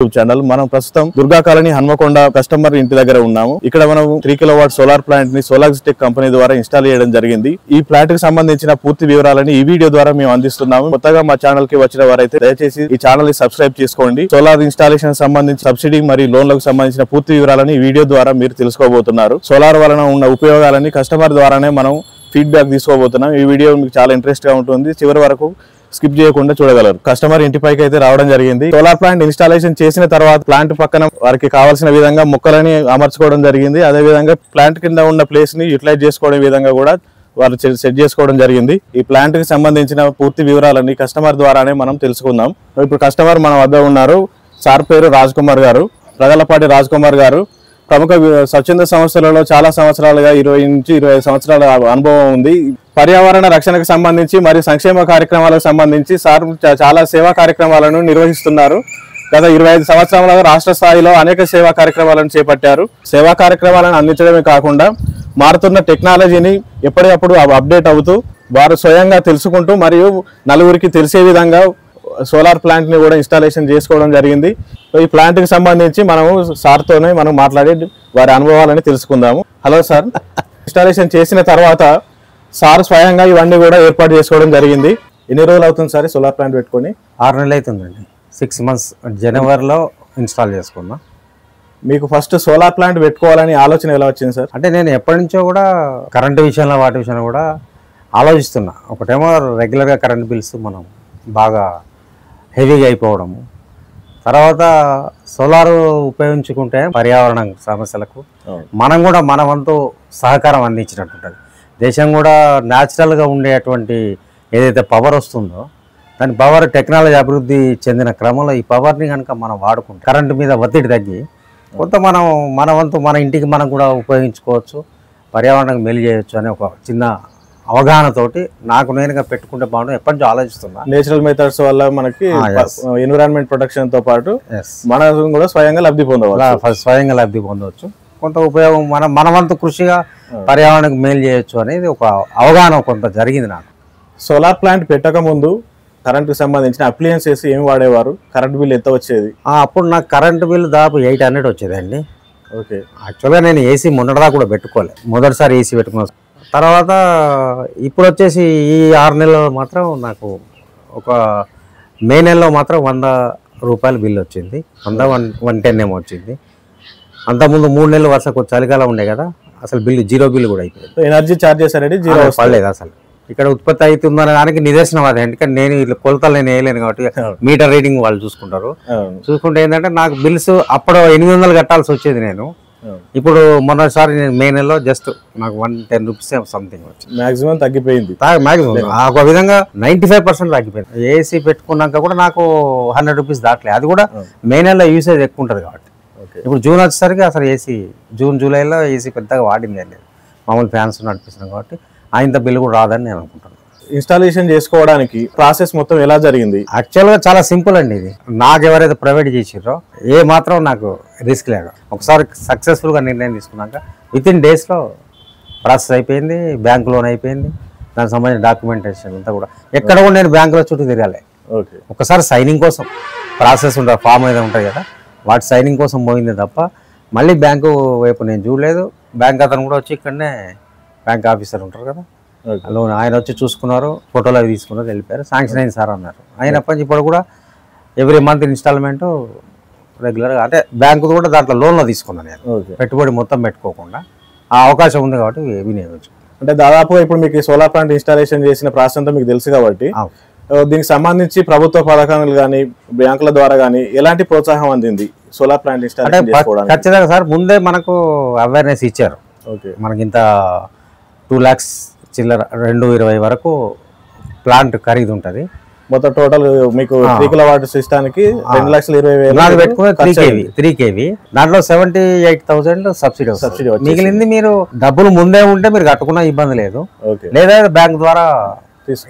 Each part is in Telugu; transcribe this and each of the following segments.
ఛానల్ మనం ప్రస్తుతం దుర్గా కాలనీ హన్మకొండ కస్టమర్ ఇంటి దగ్గర ఉన్నాము. ఇక్కడ మనం 3 కిలోవాట్ సోలార్ ప్లాంట్ ని సోలార్జిటెక్ కంపెనీ ద్వారా ఇన్స్టాల్ చేయడం జరిగింది. ఈ ప్లాంట్ కి సంబంధించిన పూర్తి వివరాలని ఈ వీడియో ద్వారా మేము అందిస్తున్నాము. కొత్తగా మా ఛానల్ కి వచ్చిన వారైతే దయచేసి ఈ ఛానల్ ని సబ్స్క్రైబ్ చేసుకోండి. సోలార్ ఇన్స్టాలేషన్ సంబంధించి సబ్సిడీ మరియు లోన్లకు సంబంధించిన పూర్తి వివరాలని ఈ వీడియో ద్వారా మీరు తెలుసుకోబోతున్నారు. సోలార్ వలన ఉన్న ఉపయోగాలని కస్టమర్ ద్వారానే మనం ఫీడ్బ్యాక్ తీసుకోబోతున్నాం. ఈ వీడియో మీకు చాలా ఇంట్రెస్ట్ గా ఉంటుంది. చివరి వరకు స్కిప్ చేయకుండా చూడగలరు. కస్టమర్ ఇంటిపైకి అయితే రావడం జరిగింది. సోలార్ ప్లాంట్ ఇన్స్టాలేషన్ చేసిన తర్వాత ప్లాంట్ పక్కన వారికి కావాల్సిన విధంగా మొక్కలని అమర్చుకోవడం జరిగింది. అదే విధంగా ప్లాంట్ కింద ఉన్న ప్లేస్ ని యూటిలైజ్ చేసుకోవడం విధంగా కూడా వాళ్ళు సెట్ చేసుకోవడం జరిగింది. ఈ ప్లాంట్ కి సంబంధించిన పూర్తి వివరాలన్నీ కస్టమర్ ద్వారానే మనం తెలుసుకుందాం. ఇప్పుడు కస్టమర్ మన వద్ద ఉన్నారు. సార్ పేరు రాజ్ కుమార్ గారు, ప్రగలపాటి రాజ్ కుమార్ గారు. ప్రముఖ స్వచ్ఛంద సంస్థలలో చాలా సంవత్సరాలుగా 20 నుంచి 25 సంవత్సరాల అనుభవం ఉంది. పర్యావరణ రక్షణకు సంబంధించి మరియు సంక్షేమ కార్యక్రమాలకు సంబంధించి సార్ చాలా సేవా కార్యక్రమాలను నిర్వహిస్తున్నారు. గత 25 సంవత్సరాలుగా రాష్ట్ర స్థాయిలో అనేక సేవా కార్యక్రమాలను చేపట్టారు. సేవా కార్యక్రమాలను అందించడమే కాకుండా మారుతున్న టెక్నాలజీని ఎప్పటికప్పుడు అప్డేట్ అవుతూ వారు స్వయంగా తెలుసుకుంటూ మరియు నలుగురికి తెలిసే విధంగా సోలార్ ప్లాంట్ ని కూడా ఇన్స్టాలేషన్ చేసుకోవడం జరిగింది. ఈ ప్లాంట్ కి సంబంధించి మనము సార్తోనే మనం మాట్లాడి వారి అనుభవాలని తెలుసుకుందాము. హలో సార్, ఇన్స్టాలేషన్ చేసిన తర్వాత సార్ స్వయంగా ఇవన్నీ కూడా ఏర్పాటు చేసుకోవడం జరిగింది. ఎన్ని రోజులు అవుతుంది సార్ సోలార్ ప్లాంట్ పెట్టుకొని? 6 నెలలు అవుతుందండి. 6 మంత్స్ జనవరిలో ఇన్స్టాల్ చేసుకున్నా. మీకు ఫస్ట్ సోలార్ ప్లాంట్ పెట్టుకోవాలని ఆలోచన ఎలా వచ్చింది సార్? అంటే నేను ఎప్పటి నుంచో కూడా కరెంటు విషయంలో వాటి విషయంలో కూడా ఆలోచిస్తున్నా. ఒకటేమో రెగ్యులర్గా కరెంట్ బిల్స్ మనం బాగా హెవీగా అయిపోవడము, తర్వాత సోలార్ ఉపయోగించుకుంటే పర్యావరణ సమస్యలకు మనం కూడా మన వంతు సహకారం అందించినట్టు ఉంటుంది. దేశం కూడా న్యాచురల్గా ఉండేటువంటి ఏదైతే పవర్ వస్తుందో దాని పవర్ టెక్నాలజీ అభివృద్ధి చెందిన క్రమంలో ఈ పవర్ని కనుక మనం వాడుకుంటే కరెంటు మీద ఒత్తిడి తగ్గి కొంత మనం మన వంతు మన ఇంటికి మనం కూడా ఉపయోగించుకోవచ్చు, పర్యావరణానికి మేలు చేయొచ్చు అనే ఒక చిన్న అవగాహనతోటి నాకు నేనుగా పెట్టుకుంటే బాగుంటుంది ఎప్పటి నుంచో ఆలోచిస్తున్నా. నేచురల్ మెథడ్స్ వల్ల మనకి ఎన్విరాన్మెంట్ ప్రొటెక్షన్ తో పాటు మనం కూడా స్వయంగా లబ్ధి పొందవచ్చు. కొంత ఉపయోగం మన వంతు కృషిగా పర్యావరణానికి మేలు చేయొచ్చు అనేది ఒక అవగాహన కొంత జరిగింది నాకు. సోలార్ ప్లాంట్ పెట్టక ముందు కరెంట్ కి సంబంధించిన అప్లయన్సెస్ ఏం వాడేవారు? కరెంట్ బిల్ ఎంత వచ్చేది? అప్పుడు నాకు కరెంటు బిల్ దాదాపు 800 వచ్చేదండి. ఓకే. యాక్చువల్గా నేను ఏసీ మొన్నటిదా కూడా పెట్టుకోలేదు, మొదటిసారి ఏసీ పెట్టుకున్నాను. తర్వాత ఇప్పుడు వచ్చేసి ఈ 6 నెలల్లో మాత్రం నాకు ఒక మే నెలలో మాత్రం 100 రూపాయల బిల్లు వచ్చింది. 110 ఏమో వచ్చింది. అంతకుముందు 3 నెలలు వరుసకు చలికాలం ఉండే కదా, అసలు బిల్లు జీరో బిల్లు కూడా అయిపోయింది. ఎనర్జీ చార్జెస్ అనేది జీరో పడలేదు అసలు. ఇక్కడ ఉత్పత్తి అవుతుందనే దానికి నిదర్శనం అదే. ఎందుకంటే నేను ఇట్లా కొలతలు నేను వేయలేను కాబట్టి మీటర్ రీడింగ్ వాళ్ళు చూసుకుంటారు. చూసుకుంటే ఏంటంటే నాకు బిల్స్ అప్పుడు 800 కట్టాల్సి వచ్చేది. నేను ఇప్పుడు మొన్నసారి నేను మే నెలలో జస్ట్ నాకు 110 రూపీస్ సంథింగ్ వచ్చింది. మాక్సిమం తగ్గిపోయింది. మాక్సిమం ఒక విధంగా 95% తగ్గిపోయింది. ఏసీ పెట్టుకున్నాక కూడా నాకు 100 రూపీస్ దాటలేదు. అది కూడా మే నెలలో యూసేజ్ ఎక్కువ ఉంటుంది కాబట్టి. ఇప్పుడు జూన్ వచ్చేసరికి అసలు ఏసీ జూన్ జూలైలో ఏసీ పెద్దగా వాడింది లేదు, మామూలు ఫ్యాన్స్ నడిపిస్తున్నాం కాబట్టి ఆయంత బిల్లు కూడా రాదని నేను అనుకుంటాను. ఇన్స్టాలేషన్ చేసుకోవడానికి ప్రాసెస్ మొత్తం ఎలా జరిగింది? యాక్చువల్గా చాలా సింపుల్ అండి. ఇది నాకు ఎవరైతే ప్రొవైడ్ చేసిరో ఏ మాత్రం నాకు రిస్క్ లేదు. ఒకసారి సక్సెస్ఫుల్గా నిర్ణయం తీసుకున్నాక వితిన్ డేస్లో ప్రాసెస్ అయిపోయింది, బ్యాంక్ లోన్ అయిపోయింది, దానికి సంబంధించిన డాక్యుమెంటేషన్ అంతా కూడా. ఎక్కడ కూడా నేను బ్యాంకులో చుట్టూ తిరగాలి. ఓకే. ఒకసారి సైనింగ్ కోసం ప్రాసెస్ ఉంటుంది, ఫామ్ ఏదో ఉంటుంది కదా, వాటి సైనింగ్ కోసం పోయింది తప్ప మళ్ళీ బ్యాంకు వైపు నేను చూడలేదు. బ్యాంక్ అతను కూడా వచ్చి ఇక్కడనే బ్యాంక్ ఆఫీసర్ ఉంటారు కదా, లోన్ ఆయన వచ్చి చూసుకున్నారు, ఫోటోలు అవి తీసుకున్నారు, వెళ్ళిపోయారు. శాంక్షన్ అయింది సార్ అన్నారు. అయినప్పటికీ ఇప్పుడు కూడా ఎవ్రీ మంత్ ఇన్స్టాల్మెంట్ రెగ్యులర్గా, అంటే బ్యాంకు కూడా దాంట్లో లోన్లో తీసుకున్నాను నేను, పెట్టుబడి మొత్తం పెట్టుకోకుండా. ఆ అవకాశం ఉంది కాబట్టి వినియోగించు. అంటే దాదాపుగా ఇప్పుడు మీకు సోలార్ ప్లాంట్ ఇన్స్టాలేషన్ చేసిన ప్రాసెస్ అంతా మీకు తెలుసు కాబట్టి దీనికి సంబంధించి ప్రభుత్వ పథకాలు కానీ బ్యాంకుల ద్వారా కానీ ఎలాంటి ప్రోత్సాహం అందింది సోలార్ ప్లాంట్ ఇన్స్టాలేషన్ చేసుకోవడానికి? ఖచ్చితంగా సార్ ముందే మనకు అవేర్నెస్ ఇచ్చారు. ఓకే. మనకి ఇంత 2 lakhs చిల్లర 220 వరకు ప్లాంట్ ఖరీదు ఉంటుంది. మొత్తం టోటల్ మీకు 3 కిలోవాట్ సిస్టానికి 2,20,000 పెట్టుకుని 3 kV దాంట్లో 78,000 సబ్సిడీ. మిగిలింది మీరు డబ్బులు ముందే ఉంటే మీరు కట్టుకున్న ఇబ్బంది లేదు, లేదా బ్యాంక్ ద్వారా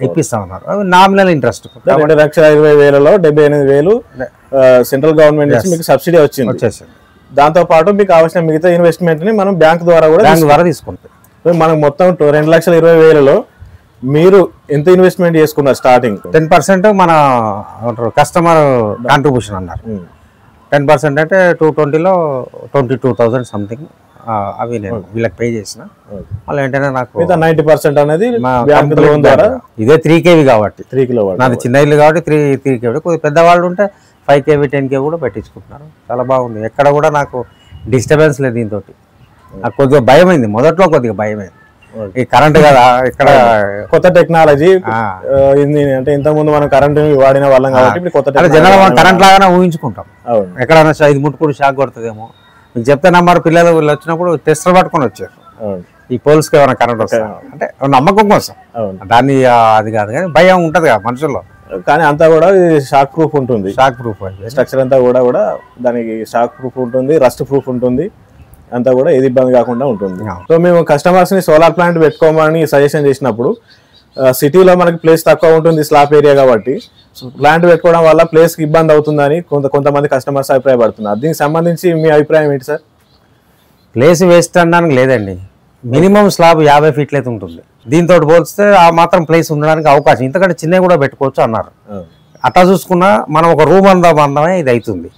ఇప్పిస్తామన్నారు. అవి నామినల్ ఇంట్రెస్ట్. 2,20,000లో 78,000 సెంట్రల్ గవర్నమెంట్ నుంచి మీకు సబ్సిడీ వచ్చేసింది. దాంతో పాటు మీకు కావాల్సిన మిగతా ఇన్వెస్ట్మెంట్ ని మనం బ్యాంక్ ద్వారా తీసుకుంటాం. మనకు మొత్తం 2,20,000లో మీరు ఎంత ఇన్వెస్ట్మెంట్ చేసుకున్నారు? స్టార్టింగ్ 10% మన కస్టమర్ కాంట్రిబ్యూషన్ అన్నారు. 10% అంటే 220లో 22,000 సంథింగ్ అవి నేను వీళ్ళకి పే చేసిన. మళ్ళీ వెంటనే నాకు 90% అనేది బ్యాంక్ లోన్ ద్వారా. ఇదే 3 kV కాబట్టి 3 కిలోవాట్ నాది చిన్న ఇల్లు కాబట్టి 3 kV. కొద్దిగా పెద్దవాళ్ళు ఉంటే 5 kV 10 kV కూడా పెట్టించుకుంటున్నారు. చాలా బాగుంది, ఎక్కడ కూడా నాకు డిస్టర్బెన్స్ లేదు. దీంతో నాకు కొద్దిగా భయమైంది, మొదట్లో కొద్దిగా భయమైంది. ఈ కరెంట్ కదా ఇక్కడ కొత్త టెక్నాలజీ అంటే ఇంత ముందు మనం కరెంట్ వాడిన వాళ్ళం కాబట్టి కొత్త జనరల్ మనం కరెంట్ లాగానే ఊహించుకుంటాం. ఎక్కడైనా ఇది ముట్టుకుని షాక్ కొడుతుందేమో మీకు చెప్తే నమ్మరు. పిల్లలు వీళ్ళు వచ్చినప్పుడు టెస్టర్ పట్టుకొని వచ్చారు ఈ పోల్స్కి ఏమైనా కరెంట్ వస్తా అంటే నమ్మకం కోసం. దాన్ని అది కాదు కానీ భయం ఉంటది కదా మనుషుల్లో. కానీ అంతా కూడా షాక్ ప్రూఫ్ ఉంటుంది. షాక్ ప్రూఫ్ స్ట్రక్చర్ అంతా కూడా దానికి షాక్ ప్రూఫ్ ఉంటుంది, రస్ట్ ప్రూఫ్ ఉంటుంది, అంతా కూడా ఏది ఇబ్బంది కాకుండా ఉంటుంది. సో మేము కస్టమర్స్ ని సోలార్ ప్లాంట్ పెట్టుకోమని సజెషన్ చేసినప్పుడు సిటీలో మనకి ప్లేస్ తక్కువ ఉంటుంది, స్లాబ్ ఏరియా కాబట్టి ప్లాంట్ పెట్టుకోవడం వల్ల ప్లేస్ కి ఇబ్బంది అవుతుందని కొంతమంది కస్టమర్స్ అభిప్రాయపడుతున్నారు. దీనికి సంబంధించి మీ అభిప్రాయం ఏంటి సార్? ప్లేస్ వేస్ట్ అనడానికి లేదండి, మినిమం స్లాబ్ 50 ఫీట్లు అయితే ఉంటుంది. దీంతో పోల్స్తే ఆ మాత్రం ప్లేస్ ఉండడానికి అవకాశం, ఇంతకంటే చిన్నవి కూడా పెట్టుకోవచ్చు అన్నారు. అట్లా చూసుకున్నా మనం ఒక రూమ్ అందమే ఇది అవుతుంది.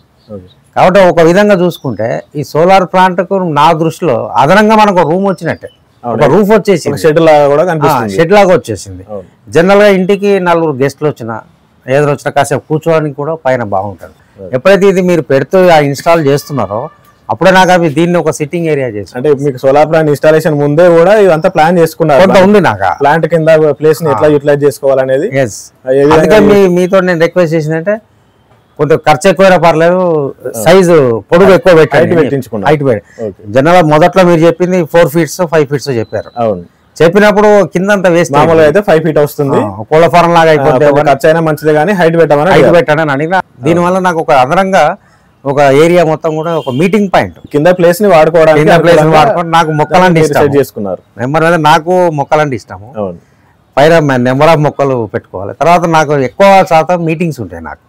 కాబట్టి ఒక విధంగా చూసుకుంటే ఈ సోలార్ ప్లాంట్కు నా దృష్టిలో అదనంగా మనకు రూమ్ వచ్చినట్టే, ఒక రూఫ్ వచ్చేసింది, షెడ్ లాగా వచ్చేసింది. జనరల్ గా ఇంటికి 4 గెస్ట్లు వచ్చినా ఏదో వచ్చినా కాసేపు కూర్చోడానికి కూడా పైన బాగుంటుంది. ఎప్పుడైతే ఇది మీరు పెడుతూ ఇన్స్టాల్ చేస్తున్నారో అప్పుడే నాకు అవి దీన్ని ఒక సిట్టింగ్ ఏరియా చేసి, అంటే మీకు సోలార్ ప్లాంట్ ఇన్స్టాలేషన్ ముందే కూడా ఇదంతా ప్లాన్ చేసుకున్నారు, కొంత ఉంది నాకు ప్లాంట్ కింద ప్లేస్ ని ఎట్లా యూటిలైజ్ చేసుకోవాలనేది. అందుకే మీతో నేను రిక్వెస్ట్ చేసిందంటే కొంత ఖర్చు ఎక్కువైనా పర్లేదు, సైజు పొడుగు ఎక్కువ పెట్టించుకున్నాను. హైట్ జనరల్ మొదట్లో మీరు చెప్పింది 4 ఫీట్స్ 5 ఫీట్స్ చెప్పారు. చెప్పినప్పుడు కింద అంతా వేస్ట్, మామూలుగా అయితే 5 ఫీట్ వస్తుంది, కోళ్ళ ఫారం లాగా అయిపోతే ఖర్చు అయినా మంచిదే కానీ హైట్ పెట్టానని అడిగినా. దీనివల్ల నాకు ఒక అదనంగా ఒక ఏరియా మొత్తం కూడా ఒక మీటింగ్ పాయింట్, కింద ప్లేస్ ని వాడుకోవడానికి నాకు మొక్కలంటే ఇష్టం చేసుకున్నారు. నెంబర్ మీద నాకు మొక్కలంటే ఇష్టము, పైన నెంబర్ ఆఫ్ మొక్కలు పెట్టుకోవాలి. తర్వాత నాకు ఎక్కువ శాతం మీటింగ్స్ ఉంటాయి. నాకు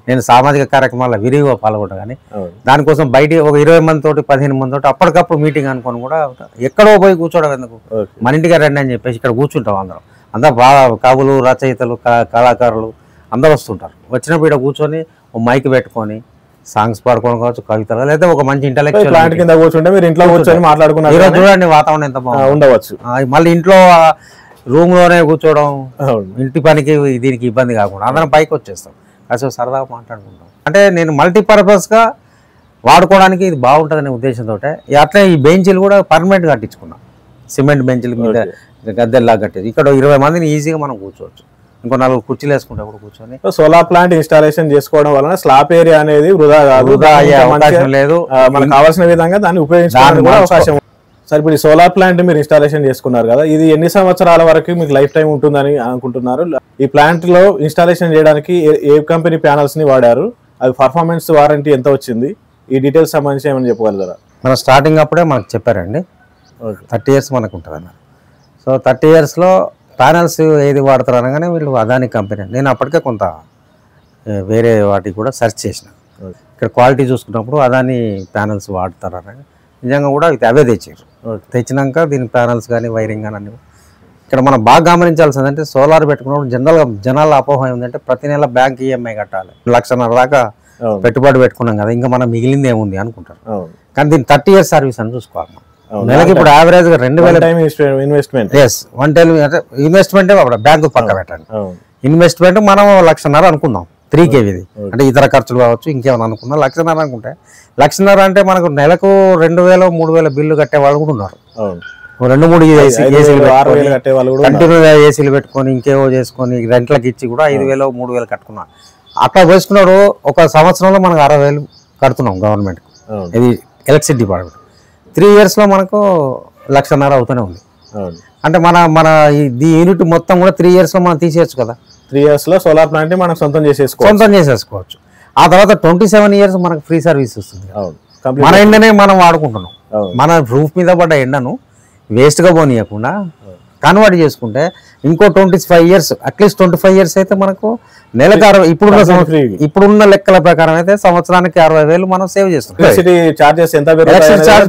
నేను సామాజిక కార్యక్రమాల విరివిగా పాల్గొంటా, కానీ దానికోసం బయట ఒక 20 మంది తోటి 15 మంది తోటి అప్పటికప్పుడు మీటింగ్ అనుకొని కూడా ఎక్కడో పోయి కూర్చోవడం ఎందుకు, మన ఇంటికి రండి అని చెప్పేసి ఇక్కడ కూర్చుంటాం. అందరూ బాగా కవులు, రచయితలు, కళాకారులు అందరూ వస్తుంటారు. వచ్చినప్పుడు ఇక్కడ కూర్చొని మైక్ పెట్టుకొని సాంగ్స్ పాడుకోవడం కావచ్చు, కవితలు, లేదా ఒక మంచి ఇంటలెక్చువల్ ప్లాంట్ కింద కూర్చుంటే మీరు ఇంట్లో కూర్చొని మాట్లాడుకున్నారు. ఈరోజు చూడండి వాతావరణం ఎంత బాగా ఉండవచ్చు. మళ్ళీ ఇంట్లో రూమ్ లోనే కూర్చోవడం, ఇంటి పనికి దీనికి ఇబ్బంది కాకుండా అందరం పైకి వచ్చేస్తాం, కాసేపు సరదాగా మాట్లాడుకుంటాం. అంటే నేను మల్టీపర్పస్ గా వాడుకోవడానికి ఇది బాగుంటుందనే ఉద్దేశంతో అట్లా ఈ బెంచీలు కూడా పర్మనెంట్ కట్టించుకున్నాం. సిమెంట్ బెంచీల మీద గద్దెల్లాగా కట్టేది. ఇక్కడ 20 మందిని ఈజీగా మనం కూర్చోవచ్చు. ఇంకో 4 కుర్చీలు వేసుకుంటే కూడా కూర్చొని సోలార్ ప్లాంట్ ఇన్స్టాలేషన్ చేసుకోవడం వలన స్లాబ్ ఏరియా అనేది వృధా అయ్యే అవకాశం లేదు. మనకు కావాల్సిన విధంగా దాన్ని ఉపయోగించడానికి అవకాశం. సరే, ఇప్పుడు ఈ సోలార్ ప్లాంట్ మీరు ఇన్స్టాలేషన్ చేసుకున్నారు కదా, ఇది ఎన్ని సంవత్సరాల వరకు మీకు లైఫ్ టైం ఉంటుందని అనుకుంటున్నారు? ఈ ప్లాంట్ లో ఇన్స్టాలేషన్ చేయడానికి ఏ కంపెనీ ప్యానల్స్ ని వాడారు? అది పర్ఫార్మెన్స్ వారంటీ ఎంత వచ్చింది? ఈ డీటెయిల్స్ సంబంధించి ఏమని చెప్పగలరా? మన స్టార్టింగ్ అప్పుడే మనకు చెప్పారండి 30 years మనకు ఉంటుంది అన్న. సో 30 yearsలో ప్యానల్స్ ఏది వాడతారు అనగానే వీళ్ళు అదాని కంపెనీ. నేను అప్పటికే కొంత వేరే వాటికి కూడా సెర్చ్ చేసిన, ఇక్కడ క్వాలిటీ చూసుకున్నప్పుడు అదాని ప్యానల్స్ వాడతారు అనగా నిజంగా కూడా అవే తెచ్చారు. తెచ్చినాక దీని ప్యానల్స్ కానీ వైరింగ్ కానీ అన్నీ. ఇక్కడ మనం బాగా గమనించాల్సిందంటే సోలార్ పెట్టుకున్నప్పుడు జనాల అపోహ ఏంటంటే ప్రతి నెల బ్యాంక్ ఈఎంఐ కట్టాలి, 1,50,000 దాకా పెట్టుబడి పెట్టుకున్నాం కదా, ఇంకా మనం మిగిలింది ఏముంది అనుకుంటారు. కానీ దీన్ని 30 years సర్వీస్ అని చూసుకోవాలి. నెలకి ఇప్పుడు యావరేజ్ గా 2,000 ఇన్వెస్ట్మెంట్. ఇన్వెస్ట్మెంట్ బ్యాంకు పక్క పెట్టండి. ఇన్వెస్ట్మెంట్ మనం 1,00,000 అనుకుందాం, 3 kVది. అంటే ఇతర ఖర్చులు కావచ్చు, ఇంకేమైనా అనుకున్నా 1,00,000 అనుకుంటే 1,00,000 అంటే మనకు నెలకు 2,000 3,000 బిల్లు కట్టే వాళ్ళు కూడా ఉన్నారు. 2-3 కంటిన్యూగా ఏసీలు పెట్టుకొని ఇంకేవో చేసుకొని రెంట్లకి ఇచ్చి కూడా 5,000 3,000 కట్టుకున్నారు. అట్లా వేసుకున్నాడు. ఒక సంవత్సరంలో మనకు 60,000 కడుతున్నాం గవర్నమెంట్. ఇది ఎలక్ట్రిసిటీ డిపార్ట్మెంట్. 3 yearsలో మనకు 1,00,000 అవుతూనే ఉంది. అంటే మన ఈ యూనిట్ మొత్తం కూడా 3 yearsలో మనం తీసేయచ్చు కదా. 3 yearsలో సోలార్ ప్లాంట్ మనం సొంతం చేసేసుకోవచ్చు. ఆ తర్వాత 27 years మనకు ఫ్రీ సర్వీస్ వస్తుంది. మన ఎండనే మనం వాడుకుంటున్నాం. మన రూఫ్ మీద పడ్డ ఎండను వేస్ట్గా పోనీయకుండా కన్వర్ట్ చేసుకుంటే ఇంకో 25 years, అట్లీస్ట్ 25 years అయితే మనకు నెలకు 60, ఇప్పుడున్న లెక్కల ప్రకారం అయితే సంవత్సరానికి 60,000 మనం సేవ్ చేస్తాం.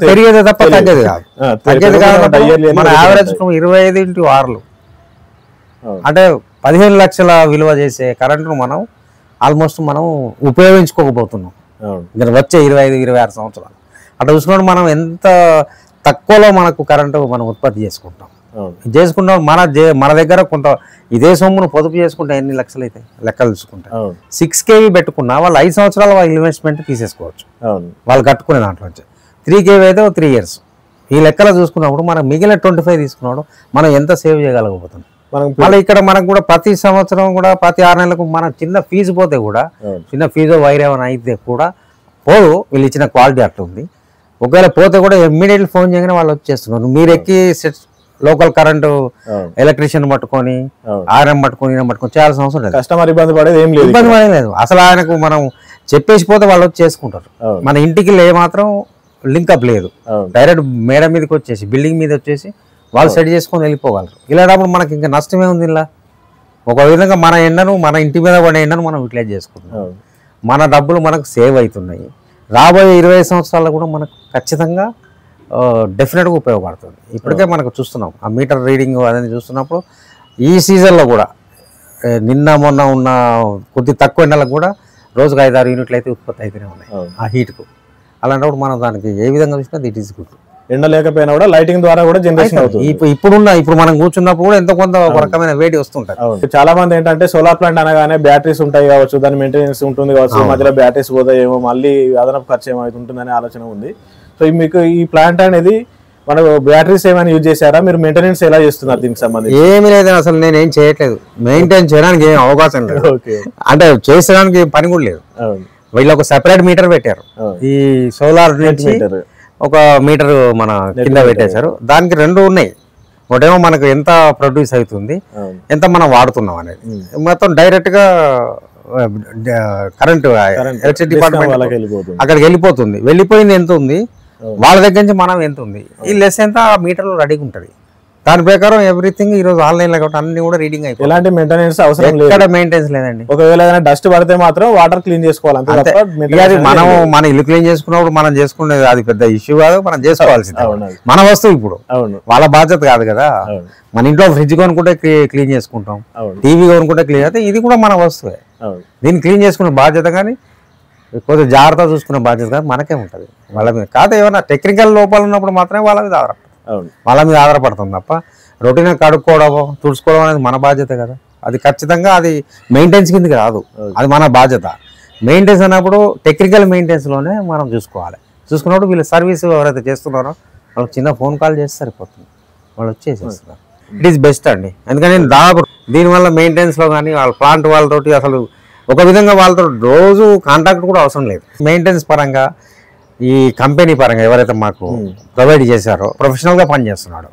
పెరిగేది తప్ప తగ్గేది కాదు. మన యావరేజ్ 25 into 6 అంటే 15 లక్షల విలువ చేసే కరెంటును మనం ఆల్మోస్ట్ మనం ఉపయోగించుకోకపోతున్నాం. ఇంకా వచ్చే 25-26 సంవత్సరాలు అట్లా చూసుకున్నప్పుడు మనం ఎంత తక్కువలో మనకు కరెంటు మనం ఉత్పత్తి చేసుకుంటాం. మన దగ్గర కొంత ఇదే సొమ్మును పొదుపు చేసుకుంటే ఎన్ని లక్షలు అవుతాయి లెక్కలు చూసుకుంటే 6 kV పెట్టుకున్నా వాళ్ళు 5 సంవత్సరాల వాళ్ళ ఇన్వెస్ట్మెంట్ తీసేసుకోవచ్చు. వాళ్ళు కట్టుకునే దాంట్లో 3 kV అయితే 3 years. ఈ లెక్కలో చూసుకున్నప్పుడు మనం మిగిలిన 25 తీసుకున్నాడు మనం ఎంత సేవ్ చేయగలగబోతున్నాం. మళ్ళీ ఇక్కడ మనకు కూడా ప్రతి సంవత్సరం కూడా ప్రతి 6 నెలలకు మన చిన్న ఫీజు పోతే కూడా చిన్న ఫీజు వైర్ ఏమైనా అయితే కూడా పోదు. వీళ్ళు ఇచ్చిన క్వాలిటీ అట్లా ఉంది. ఒకవేళ పోతే కూడా ఇమ్మీడియట్లీ ఫోన్ చేయగానే వాళ్ళు వచ్చేస్తున్నారు. మీరు ఎక్కి లోకల్ కరెంటు ఎలక్ట్రీషియన్ పట్టుకొని ఆర్ఎం పట్టుకొని చేయాల్సిన అవసరం లేదు. కస్టమర్ ఇబ్బంది పడేది ఏం లేదు, ఇబ్బంది పడేది లేదు. అసలు ఆయనకు మనం చెప్పేసి పోతే వాళ్ళు వచ్చి చేసుకుంటారు. మన ఇంటికి ఏమాత్రం లింకప్ లేదు. డైరెక్ట్ మేడ మీదకి వచ్చేసి బిల్డింగ్ మీద వచ్చేసి వాళ్ళు సెట్ చేసుకొని వెళ్ళిపోగలరు. ఇలాంటప్పుడు మనకి ఇంకా నష్టమే ఉంది. ఇలా ఒక విధంగా మన ఎండను మన ఇంటి మీద పడే ఎండను మనం యూటిలైజ్ చేసుకుంటున్నాం. మన డబ్బులు మనకు సేవ్ అవుతున్నాయి. రాబోయే 25 సంవత్సరాల్లో కూడా మనకు ఖచ్చితంగా డెఫినెట్గా ఉపయోగపడుతుంది. ఇప్పటికే మనకు చూస్తున్నాం ఆ మీటర్ రీడింగ్ అనేది చూస్తున్నప్పుడు ఈ సీజన్లో కూడా నిన్న మొన్న ఉన్న కొద్ది తక్కువ ఎండలకు కూడా రోజుకు 5-6 యూనిట్లు అయితే ఉత్పత్తి అయితేనే ఉన్నాయి ఆ హీట్కు. అలాంటప్పుడు మనం దానికి ఏ విధంగా చూసినా దిట్ ఈస్ గుడ్. ఎండ లేకపోయినా కూడా లైటింగ్ ద్వారా కూడా జనరేషన్ అవుతుంది. ఇప్పుడు మనం కూర్చున్నప్పుడు కూడా ఎంతో కొంత ఒక రకమైన వేడి వస్తుంటది. చాలా మంది ఏంటంటే సోలార్ ప్లాంట్ అనగానే బ్యాటరీస్ ఉంటాయి కావచ్చు, దాని మెయింటెనెన్స్ ఉంటుంది కావచ్చు, మధ్యలో బ్యాటరీస్ పోతాయేమో, మళ్ళీ అదనపు ఖర్చు ఏమవుతుంటుందనే ఆలోచన ఉంది. సో మీకు ఈ ప్లాంట్ అనేది మన బ్యాటరీస్ ఏమైనా యూజ్ చేశారా, మీరు మెయింటెనెన్స్ ఎలా చేస్తున్నారు దీనికి సంబంధించి? ఏమీ లేదు, అసలు నేను ఏం చేయట్లేదు. మెయింటైన్ చేయడానికి ఏం అవకాశం లేదు. అంటే చేసడానికి పని కూడా లేదు. వీళ్ళు ఒక సెపరేట్ మీటర్ పెట్టారు. ఈ సోలార్ నుంచి ఒక మీటర్ మన కింద పెట్టేశారు. దానికి 2 ఉన్నాయి. ఒకటేమో మనకు ఎంత ప్రొడ్యూస్ అవుతుంది, ఎంత మనం వాడుతున్నాం అనేది మొత్తం డైరెక్ట్ గా కరెంట్ ఎలక్ట్రిసిటీ డిపార్ట్మెంట్ అక్కడికి వెళ్ళిపోతుంది. వెళ్ళిపోయింది ఎంత ఉంది, వాళ్ళ దగ్గర నుంచి మనం ఎంత ఉంది, ఈ లెస్ ఎంత మీటర్లో రెడీగా ఉంటుంది. దాని ప్రకారం ఎవ్రీథింగ్ ఈ రోజు ఆన్లైన్ లో కాబట్టి అన్ని కూడా రీడింగ్ అయిపోయి ఎలాంటి మెయింటెనెన్స్ అవసరం లేదు. ఎక్కడ మెయింటెనెన్స్ లేదండి. ఒకవేళ ఏదైనా డస్ట్ పడితే మాత్రం వాటర్ క్లీన్ చేసుకోవాలి అంతే తప్ప మనం మన ఇల్లు క్లీన్ చేసుకున్నప్పుడు మనం చేసుకునేది అది పెద్ద ఇష్యూ కాదు, మనం చేసుకోవాల్సింది మన వస్తువు. ఇప్పుడు వాళ్ళ బాధ్యత కాదు కదా. మన ఇంట్లో ఫ్రిడ్జ్ కొనుక్కుంటే క్లీన్ చేసుకుంటాం, టీవీ కొనుక్కుంటే క్లీన్ అయితే ఇది కూడా మన వస్తువే. దీన్ని క్లీన్ చేసుకునే బాధ్యత కానీ కొద్దిగా జాగ్రత్తగా చూసుకునే బాధ్యత కానీ మనకే ఉంటుంది వాళ్ళ మీద. కాదు ఏమైనా టెక్నికల్ లోపాలు ఉన్నప్పుడు మాత్రమే వాళ్ళ మీద ఆధారపడుతుంది తప్ప రొటీన్ కడుక్కోవడం తుడుచుకోవడం అనేది మన బాధ్యత కదా. అది ఖచ్చితంగా అది మెయింటెనెన్స్ కిందకి రాదు, అది మన బాధ్యత. మెయింటెనెన్స్ అన్నప్పుడు టెక్నికల్ మెయింటెనెన్స్లోనే మనం చూసుకోవాలి. చూసుకున్నప్పుడు వీళ్ళు సర్వీస్ ఎవరైతే చేస్తున్నారో వాళ్ళకి చిన్న ఫోన్ కాల్ చేస్తే సరిపోతుంది, వాళ్ళు వచ్చేసేస్తున్నారు. ఇట్ ఈస్ బెస్ట్ అండి. ఎందుకంటే నేను దాదాపు దీనివల్ల మెయింటెనెన్స్లో కానీ వాళ్ళ ప్లాంట్ వాళ్ళతోటి అసలు ఒక విధంగా వాళ్ళతో రోజు కాంటాక్ట్ కూడా అవసరం లేదు. మెయింటెనెన్స్ పరంగా ఈ కంపెనీ పరంగా ఎవరైతే మాకు ప్రొవైడ్ చేశారో ప్రొఫెషనల్గా పనిచేస్తున్నాడు.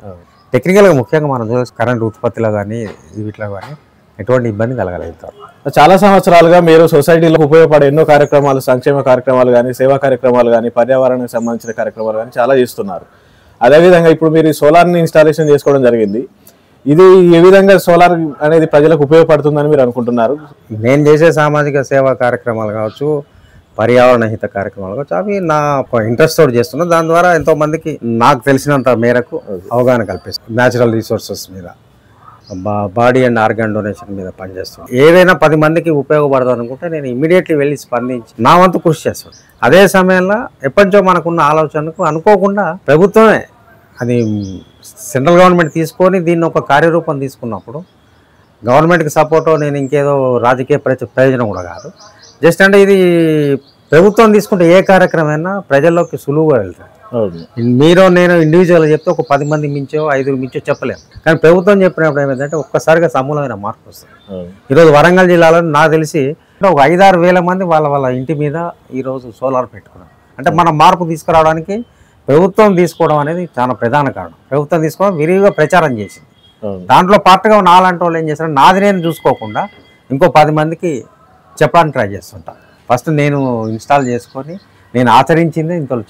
టెక్నికల్గా ముఖ్యంగా మనం చూసి కరెంట్ ఉత్పత్తిలో కానీ వీటిలో కానీ ఎటువంటి ఇబ్బంది కలగలుగుతారు. చాలా సంవత్సరాలుగా మీరు సొసైటీలో ఉపయోగపడే ఎన్నో కార్యక్రమాలు, సంక్షేమ కార్యక్రమాలు కానీ, సేవా కార్యక్రమాలు కానీ, పర్యావరణానికి సంబంధించిన కార్యక్రమాలు కానీ చాలా చేస్తున్నారు. అదేవిధంగా ఇప్పుడు మీరు సోలార్ని ఇన్స్టాలేషన్ చేసుకోవడం జరిగింది. ఇది ఏ విధంగా సోలార్ అనేది ప్రజలకు ఉపయోగపడుతుందని మీరు అనుకుంటున్నారు? నేను చేసే సామాజిక సేవా కార్యక్రమాలు కావచ్చు, పర్యావరణ హిత కార్యక్రమాలు కావచ్చు, అవి నా ఇంట్రెస్ట్ తోటి చేస్తున్నా. దాని ద్వారా ఎంతో మందికి నాకు తెలిసినంత మేరకు అవగాహన కల్పిస్తుంది. న్యాచురల్ రిసోర్సెస్ మీద, బాడీ అండ్ ఆర్గాన్ డొనేషన్ మీద పనిచేస్తున్నాను. ఏదైనా 10 మందికి ఉపయోగపడదు అనుకుంటే నేను ఇమీడియట్లీ వెళ్ళి స్పందించి నా వంతు కృషి చేస్తాను. అదే సమయంలో ఎప్పటించో మనకున్న ఆలోచనకు అనుకోకుండా ప్రభుత్వమే అది సెంట్రల్ గవర్నమెంట్ తీసుకొని దీన్ని ఒక కార్యరూపం తీసుకున్నప్పుడు గవర్నమెంట్కి సపోర్ట్ నేను ఇంకేదో రాజకీయ ప్రయోజనం కూడా కాదు. జస్ట్ అంటే ఇది ప్రభుత్వం తీసుకుంటే ఏ కార్యక్రమమైనా ప్రజల్లోకి సులువుగా వెళ్తాయి. మీరు నేను ఇండివిజువల్గా చెప్తే ఒక 10 మంది మించో 5 మించో చెప్పలేము. కానీ ప్రభుత్వం చెప్పినప్పుడు ఏమైందంటే ఒక్కసారిగా సమూలమైన మార్పు వస్తుంది. ఈరోజు వరంగల్ జిల్లాలో నాకు తెలిసి ఒక 5-6 వేల మంది వాళ్ళ ఇంటి మీద ఈరోజు సోలార్ పెట్టుకున్నారు. అంటే మనం మార్పు తీసుకురావడానికి ప్రభుత్వం తీసుకోవడం అనేది చాలా ప్రధాన కారణం. ప్రభుత్వం తీసుకోవడం విరివిగా ప్రచారం చేసింది. దాంట్లో పార్ట్గా నాలాంటి వాళ్ళు ఏం చేస్తారు, నాది నేను చూసుకోకుండా ఇంకో 10 మందికి చెప్పడానికి ట్రై చేస్తుంటా. ఫస్ట్ నేను ఇన్స్టాల్ చేసుకొని నేను ఆచరించింది ఇంకోళ్ళు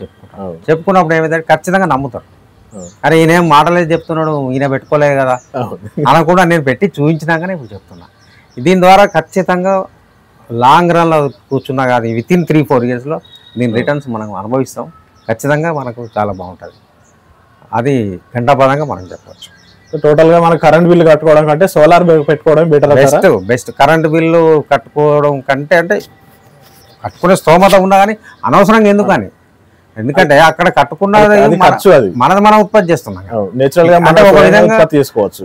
చెప్పుకున్నప్పుడు ఏమైతే ఖచ్చితంగా నమ్ముతాడు. అరే ఈయనేం మాటలేదు చెప్తున్నాడు, ఈయన పెట్టుకోలేదు కదా అలా కూడా నేను పెట్టి చూపించినాకనే ఇప్పుడు చెప్తున్నా. దీని ద్వారా ఖచ్చితంగా లాంగ్ రన్లో కూర్చున్నా కాదు, వితిన్ 3-4 ఇయర్స్లో దీని రిటర్న్స్ మనం అనుభవిస్తాం. ఖచ్చితంగా మనకు చాలా బాగుంటుంది. అది గంటాపదంగా మనం చెప్పవచ్చు. టోటల్గా మన కరెంట్ బిల్లు కట్టుకోవడం కంటే సోలార్ పెట్టుకోవడం బెస్ట్. కరెంట్ బిల్లు కట్టుకోవడం కంటే అంటే కట్టుకునే స్తోమత ఉన్నా కానీ అనవసరంగా ఎందుకు అని, ఎందుకంటే అక్కడ కట్టుకున్నది మనది మనం ఉత్పత్తి చేస్తున్నాం నేచురల్ గా, అంటే ఒక విధంగా తీసుకోవచ్చు.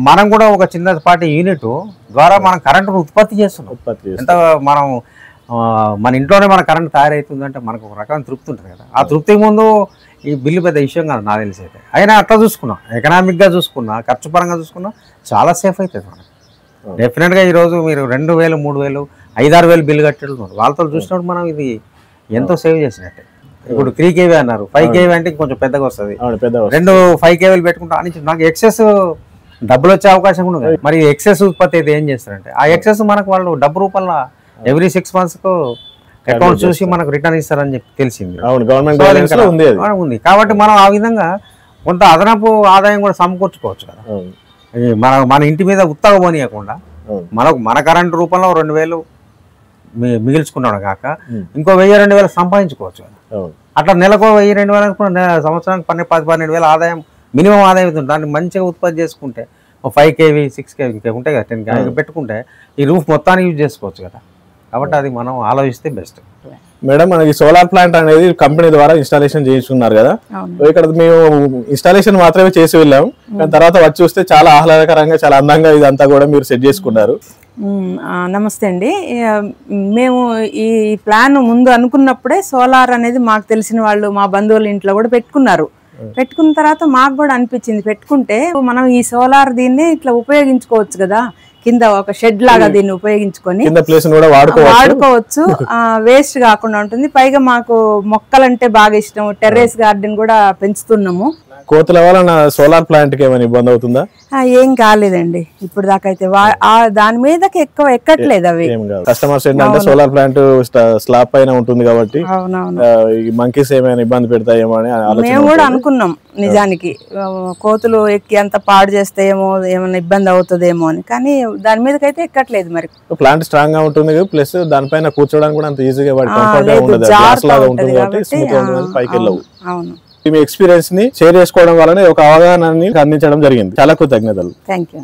మనం కూడా ఒక చిన్నపాటి యూనిట్ ద్వారా మనం కరెంటును ఉత్పత్తి చేస్తున్నాం. ఎంత మనం మన ఇంట్లోనే మన కరెంట్ తయారవుతుందంటే మనకు ఒక రకమైన తృప్తి ఉంటుంది కదా. ఆ తృప్తికి ముందు ఈ బిల్లు పెద్ద విషయం కాదు నాకు తెలిసి. అయితే అయినా అట్లా చూసుకున్నాం, ఎకనామిక్గా చూసుకున్నా, ఖర్చు పరంగా చూసుకున్నా చాలా సేఫ్ అవుతుంది మనకు. డెఫినెట్గా ఈరోజు మీరు 2000, 3000, 5-6 వేలు బిల్లు కట్టేస్తున్నారు. వాళ్ళతో చూసినప్పుడు మనం ఇది ఎంతో సేవ్ చేసినట్టే. ఇప్పుడు 3 kV అన్నారు, 5 kV అంటే కొంచెం పెద్దగా వస్తుంది. 5 kV పెట్టుకుంటా అని నాకు ఎక్సెస్ డబ్బులు వచ్చే అవకాశం కూడా ఉంది. మరి ఎక్సెస్ ఉత్పత్తి అయితే ఏం చేస్తారంటే ఆ ఎక్సెస్ మనకు వాళ్ళు డబ్బు రూపంలో ఎవ్రీ 6 months అకౌంట్ చూసి మనకు రిటర్న్ ఇస్తారని చెప్పి తెలిసింది. ఉంది కాబట్టి మనం ఆ విధంగా కొంత అదనపు ఆదాయం కూడా సమకూర్చుకోవచ్చు కదా. మన ఇంటి మీద ఉత్తగా పోనీయకుండా మన కరెంటు రూపంలో 2000 మిగిల్చుకున్నాడు కాక ఇంకో 1000-2000 సంపాదించుకోవచ్చు కదా. అట్లా నెలకు 1000-2000 సంవత్సరానికి 10-12 ఆదాయం మినిమం ఆదాయం అవుతుంది. దాన్ని మంచిగా ఉత్పత్తి చేసుకుంటే 5 kV 6 kV ఇంకా ఉంటాయి కదా, 10 kV పెట్టుకుంటే ఈ రూఫ్ మొత్తానికి యూజ్ చేసుకోవచ్చు కదా. కాబట్టి అది మనం ఆలోచిస్తే బెస్ట్. మేడం, మనకి సోలార్ ప్లాంట్ అనేది కంపెనీ ద్వారా ఇన్స్టాలేషన్ చేయించుకున్నారు కదా. ఇక్కడ మేము ఇన్స్టాలేషన్ మాత్రమే చేసి వెళ్ళాము, కానీ తర్వాత వచ్చి చూస్తే చాలా ఆహ్లాదకరంగా, చాలా అందంగా ఇదంతా కూడా మీరు సెట్ చేసుకున్నారు. నమస్తే అండి. మేము ఈ ప్లాన్ ముందు అనుకున్నప్పుడే సోలార్ అనేది మాకు తెలిసిన వాళ్ళు మా బంధువుల ఇంట్లో కూడా పెట్టుకున్నారు. పెట్టుకున్న తర్వాత మాకు కూడా అనిపించింది, పెట్టుకుంటే మనం ఈ సోలార్ దీన్ని ఇట్లా ఉపయోగించుకోవచ్చు కదా, కింద ఒక షెడ్ లాగా దీన్ని ఉపయోగించుకొని వాడుకోవచ్చు, వేస్ట్ కాకుండా ఉంటుంది. పైగా మాకు మొక్కలంటే బాగా ఇష్టం, టెర్రస్ గార్డెన్ కూడా పెంచుతున్నాము. కోతుల వలన సోలార్ ప్లాంట్ కి ఏమైనా ఇబ్బంది అవుతుందా? ఏం కాలేదండి ఇప్పుడు దాకా. అయితే దాని మీదకి ఎక్కువ ఎక్కట్లేదు అవి. కస్టమర్స్ ఏంటంటే సోలార్ ప్లాంట్ స్లాబ్ పైన ఉంటుంది కాబట్టి మంకీస్ ఏమైనా ఇబ్బంది పెడతాయేమో అని మేము కూడా అనుకున్నాం. నిజానికి కోతులు ఎక్కి అంత పాడు చేస్తాయేమో, ఏమైనా ఇబ్బంది అవుతుందేమో అని, కానీ దాని మీదకి అయితే ఎక్కట్లేదు. మరి ప్లాంట్ స్ట్రాంగ్ గా ఉంటుంది, ప్లస్ దానిపైన కూర్చోడానికి కూడా అంత ఈజీగా పైకి వెళ్ళవు. అవును. మీ ఎక్స్పీరియన్స్ ని షేర్ చేసుకోవడం వలన ఒక అవగాహనని అందించడం జరిగింది. చాలా కృతజ్ఞతలు. Thank you.